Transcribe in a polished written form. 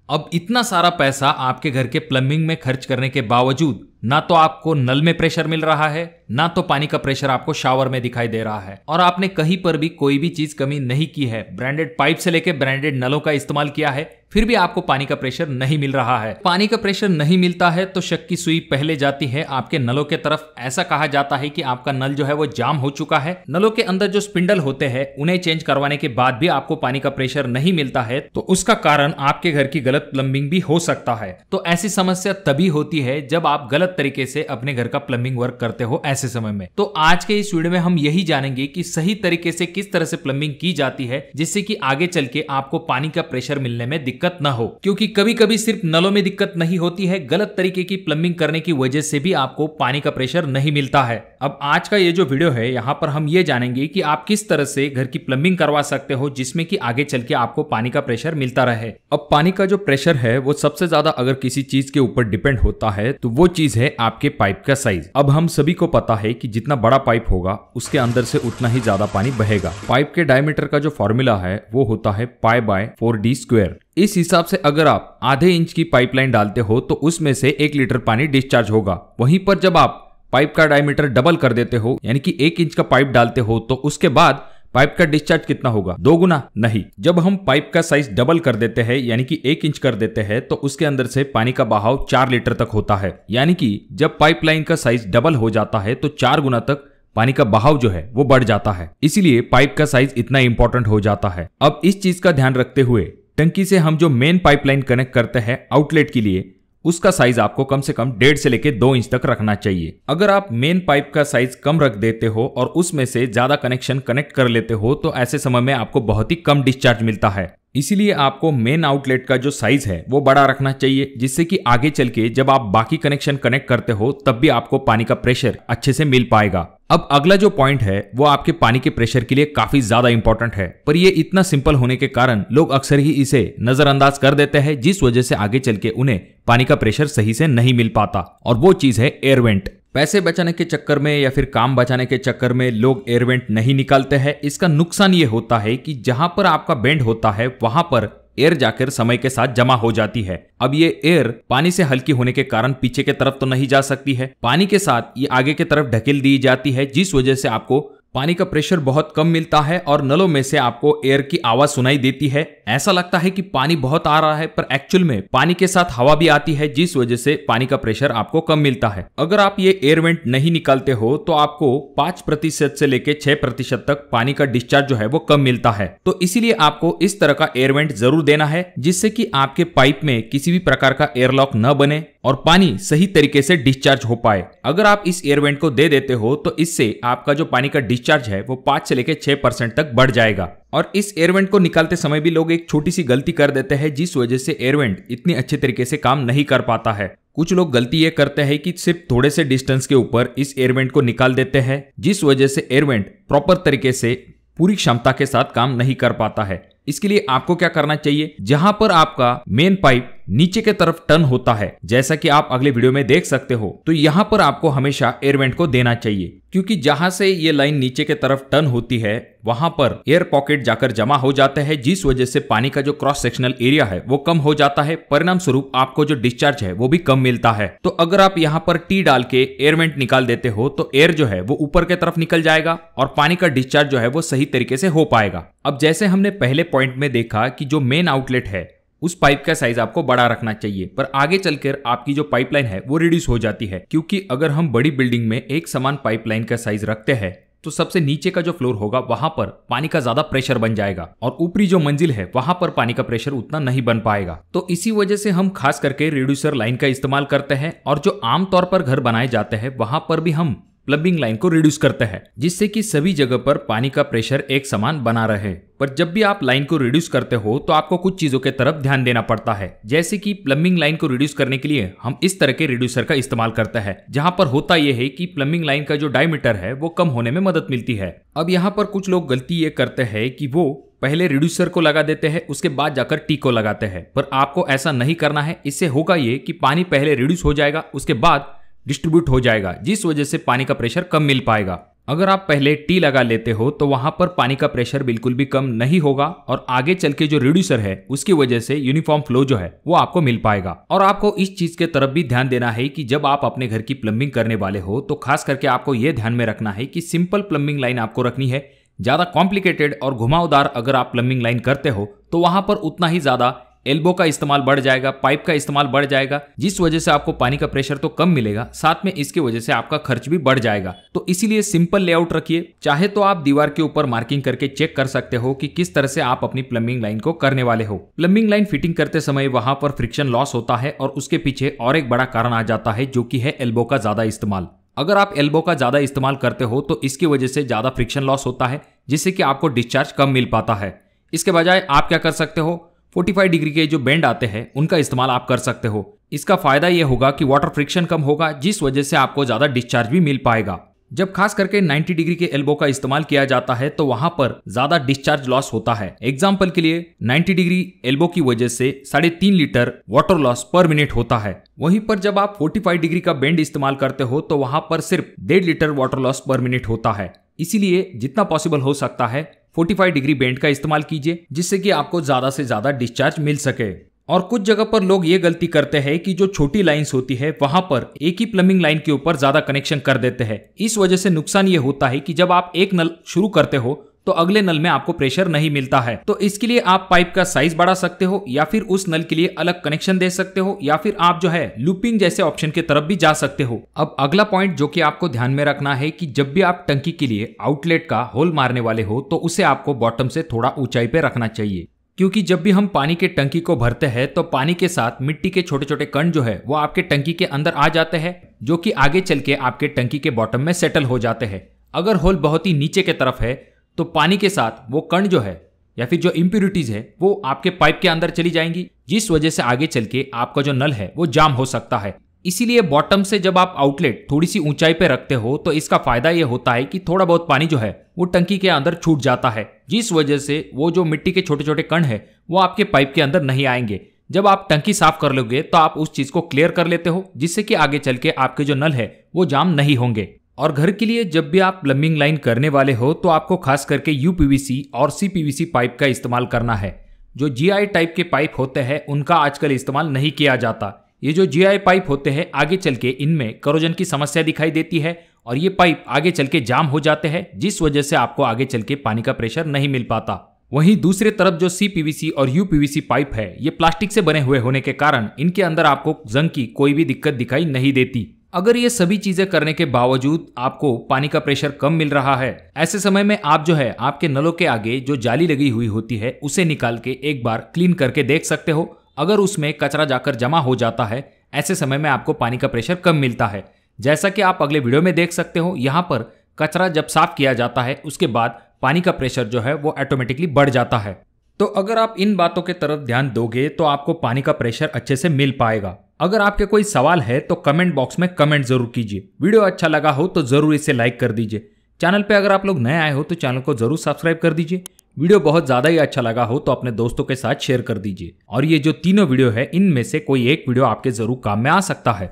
अब इतना सारा पैसा आपके घर के प्लम्बिंग में खर्च करने के बावजूद ना तो आपको नल में प्रेशर मिल रहा है, ना तो पानी का प्रेशर आपको शावर में दिखाई दे रहा है, और आपने कहीं पर भी कोई भी चीज कमी नहीं की है, ब्रांडेड पाइप से लेके ब्रांडेड नलों का इस्तेमाल किया है, फिर भी आपको पानी का प्रेशर नहीं मिल रहा है। पानी का प्रेशर नहीं मिलता है तो शक की सुई पहले जाती है आपके नलों के तरफ। ऐसा कहा जाता है कि आपका नल जो है वो जाम हो चुका है। नलों के अंदर जो स्पिंडल होते हैं उन्हें चेंज करवाने के बाद भी आपको पानी का प्रेशर नहीं मिलता है, तो उसका कारण आपके घर की गलत प्लम्बिंग भी हो सकता है। तो ऐसी समस्या तभी होती है जब आप गलत तरीके से अपने घर का प्लम्बिंग वर्क करते हो ऐसे समय में। तो आज के इस वीडियो में हम यही जानेंगे कि सही तरीके से किस तरह से प्लम्बिंग की जाती है जिससे कि आगे चल के आपको पानी का प्रेशर मिलने में दिक्कत न हो। क्योंकि कभी कभी सिर्फ नलों में दिक्कत नहीं होती है, गलत तरीके की प्लम्बिंग करने की वजह से भी आपको पानी का प्रेशर नहीं मिलता है। अब आज का ये जो वीडियो है यहाँ पर हम ये जानेंगे कि आप किस तरह से घर की प्लम्बिंग करवा सकते हो जिसमें कि आगे चल के आपको पानी का प्रेशर मिलता रहे। अब पानी का जो प्रेशर है वो सबसे ज्यादा अगर किसी चीज के ऊपर डिपेंड होता है तो वो चीज है आपके पाइप का साइज। अब हम सभी को पता है कि जितना बड़ा पाइप होगा उसके अंदर से उतना ही ज्यादा पानी बहेगा। पाइप के डायमीटर का जो फॉर्मूला है वो होता है π/4d²। इस हिसाब से अगर आप आधे इंच की पाइपलाइन डालते हो तो उसमें से 1 लीटर पानी डिस्चार्ज होगा। वहीं पर जब आप पाइप का डायमीटर डबल कर देते हो यानी कि 1 इंच का पाइप डालते हो तो उसके बाद पाइप का डिस्चार्ज कितना होगा? 2 गुना? नहीं। जब हम पाइप का साइज डबल कर देते हैं यानी कि 1 इंच कर देते हैं तो उसके अंदर से पानी का बहाव 4 लीटर तक होता है। यानी कि जब पाइपलाइन का साइज डबल हो जाता है तो 4 गुना तक पानी का बहाव जो है वो बढ़ जाता है। इसीलिए पाइप का साइज इतना इंपॉर्टेंट हो जाता है। अब इस चीज का ध्यान रखते हुए टंकी से हम जो मेन पाइपलाइन कनेक्ट करते हैं आउटलेट के लिए उसका साइज आपको कम से कम 1.5 से लेके 2 इंच तक रखना चाहिए। अगर आप मेन पाइप का साइज कम रख देते हो और उसमें से ज्यादा कनेक्शन कनेक्ट कर लेते हो तो ऐसे समय में आपको बहुत ही कम डिस्चार्ज मिलता है। इसीलिए आपको मेन आउटलेट का जो साइज है वो बड़ा रखना चाहिए जिससे कि आगे चल के जब आप बाकी कनेक्शन कनेक्ट करते हो तब भी आपको पानी का प्रेशर अच्छे से मिल पाएगा। अब अगला जो पॉइंट है वो आपके पानी के प्रेशर के लिए काफी ज्यादा इंपॉर्टेंट है, पर ये इतना सिंपल होने के कारण लोग अक्सर ही इसे नजरअंदाज कर देते हैं जिस वजह से आगे चल के उन्हें पानी का प्रेशर सही से नहीं मिल पाता, और वो चीज है एयर वेंट। पैसे बचाने के चक्कर में या फिर काम बचाने के चक्कर में लोग एयर वेंट नहीं निकालते हैं। इसका नुकसान ये होता है कि जहां पर आपका बेंड होता है वहां पर एयर जाकर समय के साथ जमा हो जाती है। अब ये एयर पानी से हल्की होने के कारण पीछे के तरफ तो नहीं जा सकती है, पानी के साथ ये आगे की तरफ ढकेल दी जाती है जिस वजह से आपको पानी का प्रेशर बहुत कम मिलता है और नलों में से आपको एयर की आवाज सुनाई देती है। ऐसा लगता है कि पानी बहुत आ रहा है पर एक्चुअल में पानी के साथ हवा भी आती है जिस वजह से पानी का प्रेशर आपको कम मिलता है। अगर आप ये एयर वेंट नहीं निकालते हो तो आपको 5% से लेके 6% तक पानी का डिस्चार्ज जो है वो कम मिलता है। तो इसीलिए आपको इस तरह का एयर वेंट जरूर देना है जिससे कि आपके पाइप में किसी भी प्रकार का एयरलॉक न बने और पानी सही तरीके से डिस्चार्ज हो पाए। अगर आप इस एयर वेंट को दे देते हो तो इससे आपका जो पानी का डिस्चार्ज है वो 5 से लेके 6% तक बढ़ जाएगा। और इस एयर वेंट को निकालते समय भी लोग एक छोटी सी गलती कर देते हैं जिस वजह से एयर वेंट इतनी अच्छे तरीके से काम नहीं कर पाता है। कुछ लोग गलती ये करते हैं कि सिर्फ थोड़े से डिस्टेंस के ऊपर इस एयर वेंट को निकाल देते हैं जिस वजह से एयर वेंट प्रॉपर तरीके से पूरी क्षमता के साथ काम नहीं कर पाता है। इसके लिए आपको क्या करना चाहिए, जहां पर आपका मेन पाइप नीचे के तरफ टर्न होता है जैसा कि आप अगले वीडियो में देख सकते हो, तो यहां पर आपको हमेशा एयर वेंट को देना चाहिए क्योंकि जहां से ये लाइन नीचे के तरफ टर्न होती है वहां पर एयर पॉकेट जाकर जमा हो जाते हैं जिस वजह से पानी का जो क्रॉस सेक्शनल एरिया है वो कम हो जाता है। परिणाम स्वरूप आपको जो डिस्चार्ज है वो भी कम मिलता है। तो अगर आप यहाँ पर टी डाल के एयर वेंट निकाल देते हो तो एयर जो है वो ऊपर के तरफ निकल जाएगा और पानी का डिस्चार्ज जो है वो सही तरीके से हो पाएगा। अब जैसे हमने पहले पॉइंट में देखा कि जो मेन आउटलेट है उस पाइप का साइज आपको बड़ा रखना चाहिए, पर आगे चलकर आपकी जो पाइपलाइन है वो रिड्यूस हो जाती है क्योंकि अगर हम बड़ी बिल्डिंग में एक समान पाइपलाइन का साइज रखते हैं तो सबसे नीचे का जो फ्लोर होगा वहां पर पानी का ज्यादा प्रेशर बन जाएगा और ऊपरी जो मंजिल है वहां पर पानी का प्रेशर उतना नहीं बन पाएगा। तो इसी वजह से हम खास करके रिड्यूसर लाइन का इस्तेमाल करते हैं और जो आमतौर पर घर बनाए जाते हैं वहां पर भी हम प्लम्बिंग लाइन को रिड्यूस करते हैं जिससे कि सभी जगह पर पानी का प्रेशर एक समान बना रहे। पर जब भी आप लाइन को रिड्यूस करते हो तो आपको कुछ चीजों के तरफ ध्यान देना पड़ता है, जैसे कि प्लम्बिंग लाइन को रिड्यूस करने के लिए हम इस तरह के रिड्यूसर का इस्तेमाल करते हैं जहां पर होता यह है कि प्लम्बिंग लाइन का जो डायमीटर है वो कम होने में मदद मिलती है। अब यहाँ पर कुछ लोग गलती ये करते हैं कि वो पहले रिड्यूसर को लगा देते हैं उसके बाद जाकर टी को लगाते हैं, पर आपको ऐसा नहीं करना है। इससे होगा ये कि पानी पहले रिड्यूस हो जाएगा उसके बाद डिस्ट्रीब्यूट हो जाएगा जिस वजह से पानी का प्रेशर कम मिल पाएगा। अगर आप पहले टी लगा लेते हो तो वहां पर पानी का प्रेशर बिल्कुल भी कम नहीं होगा और आगे चल के जो रिड्यूसर है उसकी वजह से यूनिफॉर्म फ्लो जो है वो आपको मिल पाएगा। और आपको इस चीज के तरफ भी ध्यान देना है कि जब आप अपने घर की प्लम्बिंग करने वाले हो तो खास करके आपको यह ध्यान में रखना है कि सिंपल प्लम्बिंग लाइन आपको रखनी है। ज्यादा कॉम्प्लिकेटेड और घुमावदार अगर आप प्लम्बिंग लाइन करते हो तो वहां पर उतना ही ज्यादा एल्बो का इस्तेमाल बढ़ जाएगा, पाइप का इस्तेमाल बढ़ जाएगा, जिस वजह से आपको पानी का प्रेशर तो कम मिलेगा, साथ में इसकी वजह से आपका खर्च भी बढ़ जाएगा। तो इसीलिए सिंपल लेआउट रखिए। चाहे तो आप दीवार के ऊपर मार्किंग करके चेक कर सकते हो कि किस तरह से आप अपनी प्लम्बिंग लाइन को करने वाले हो। प्लम्बिंग लाइन फिटिंग करते समय वहां पर फ्रिक्शन लॉस होता है और उसके पीछे और एक बड़ा कारण आ जाता है जो कि है एल्बो का ज्यादा इस्तेमाल। अगर आप एल्बो का ज्यादा इस्तेमाल करते हो तो इसकी वजह से ज्यादा फ्रिक्शन लॉस होता है, जिससे कि आपको डिस्चार्ज कम मिल पाता है। इसके बजाय आप क्या कर सकते हो, 45 डिग्री के जो बेंड आते हैं उनका इस्तेमाल आप कर सकते हो। इसका फायदा यह होगा कि वाटर फ्रिक्शन कम होगा, जिस वजह से आपको ज्यादा डिस्चार्ज भी मिल पाएगा। जब खास करके 90 डिग्री के एल्बो का इस्तेमाल किया जाता है तो वहां पर ज्यादा डिस्चार्ज लॉस होता है। एग्जाम्पल के लिए 90 डिग्री एल्बो की वजह से 3.5 लीटर वाटर लॉस पर मिनट होता है। वहीं पर जब आप 45 डिग्री का बेंड इस्तेमाल करते हो तो वहां पर सिर्फ 1.5 लीटर वाटर लॉस पर मिनट होता है। इसीलिए जितना पॉसिबल हो सकता है 45 डिग्री बेंड का इस्तेमाल कीजिए, जिससे कि आपको ज्यादा से ज्यादा डिस्चार्ज मिल सके। और कुछ जगह पर लोग ये गलती करते हैं कि जो छोटी लाइंस होती है वहां पर एक ही प्लम्बिंग लाइन के ऊपर ज्यादा कनेक्शन कर देते हैं। इस वजह से नुकसान ये होता है कि जब आप एक नल शुरू करते हो तो अगले नल में आपको प्रेशर नहीं मिलता है। तो इसके लिए आप पाइप का साइज बढ़ा सकते हो, या फिर उस नल के लिए अलग कनेक्शन दे सकते हो, या फिर आप जो है लूपिंग जैसे ऑप्शन की तरफ भी जा सकते हो। अब अगला पॉइंट जो कि आपको ध्यान में रखना है कि जब भी आप टंकी के लिए आउटलेट का होल मारने वाले हो तो उसे आपको बॉटम से थोड़ा ऊंचाई पे रखना चाहिए, क्योंकि जब भी हम पानी के टंकी को भरते हैं तो पानी के साथ मिट्टी के छोटे छोटे कण जो है वो आपके टंकी के अंदर आ जाते हैं, जो कि आगे चल के आपके टंकी के बॉटम में सेटल हो जाते हैं। अगर होल बहुत ही नीचे के तरफ है तो पानी के साथ वो कण जो है या फिर जो इम्प्यूरिटीज है वो आपके पाइप के अंदर चली जाएंगी, जिस वजह से आगे चल के आपका जो नल है वो जाम हो सकता है। इसीलिए बॉटम से जब आप आउटलेट थोड़ी सी ऊंचाई पे रखते हो तो इसका फायदा ये होता है कि थोड़ा बहुत पानी जो है वो टंकी के अंदर छूट जाता है, जिस वजह से वो जो मिट्टी के छोटे छोटे कण है वो आपके पाइप के अंदर नहीं आएंगे। जब आप टंकी साफ कर लोगे तो आप उस चीज को क्लियर कर लेते हो, जिससे कि आगे चल के आपके जो नल है वो जाम नहीं होंगे। और घर के लिए जब भी आप प्लम्बिंग लाइन करने वाले हो तो आपको खास करके यूपीवीसी और सीपीवीसी पाइप का इस्तेमाल करना है। जो जीआई टाइप के पाइप होते हैं उनका आजकल इस्तेमाल नहीं किया जाता। ये जो जीआई पाइप होते हैं आगे चल के इनमें करोजन की समस्या दिखाई देती है और ये पाइप आगे चल के जाम हो जाते हैं, जिस वजह से आपको आगे चल के पानी का प्रेशर नहीं मिल पाता। वहीं दूसरी तरफ जो सीपीवीसी और यूपीवीसी पाइप है ये प्लास्टिक से बने हुए होने के कारण इनके अंदर आपको जंग की कोई भी दिक्कत दिखाई नहीं देती। अगर ये सभी चीजें करने के बावजूद आपको पानी का प्रेशर कम मिल रहा है, ऐसे समय में आप जो है आपके नलों के आगे जो जाली लगी हुई होती है उसे निकाल के एक बार क्लीन करके देख सकते हो। अगर उसमें कचरा जाकर जमा हो जाता है, ऐसे समय में आपको पानी का प्रेशर कम मिलता है। जैसा कि आप अगले वीडियो में देख सकते हो, यहाँ पर कचरा जब साफ किया जाता है उसके बाद पानी का प्रेशर जो है वो ऑटोमेटिकली बढ़ जाता है। तो अगर आप इन बातों के तरफ ध्यान दोगे तो आपको पानी का प्रेशर अच्छे से मिल पाएगा। अगर आपके कोई सवाल है तो कमेंट बॉक्स में कमेंट जरूर कीजिए। वीडियो अच्छा लगा हो तो जरूर इसे लाइक कर दीजिए। चैनल पे अगर आप लोग नए आए हो तो चैनल को जरूर सब्सक्राइब कर दीजिए। वीडियो बहुत ज्यादा ही अच्छा लगा हो तो अपने दोस्तों के साथ शेयर कर दीजिए। और ये जो तीनों वीडियो है इनमें से कोई एक वीडियो आपके जरूर काम में आ सकता है।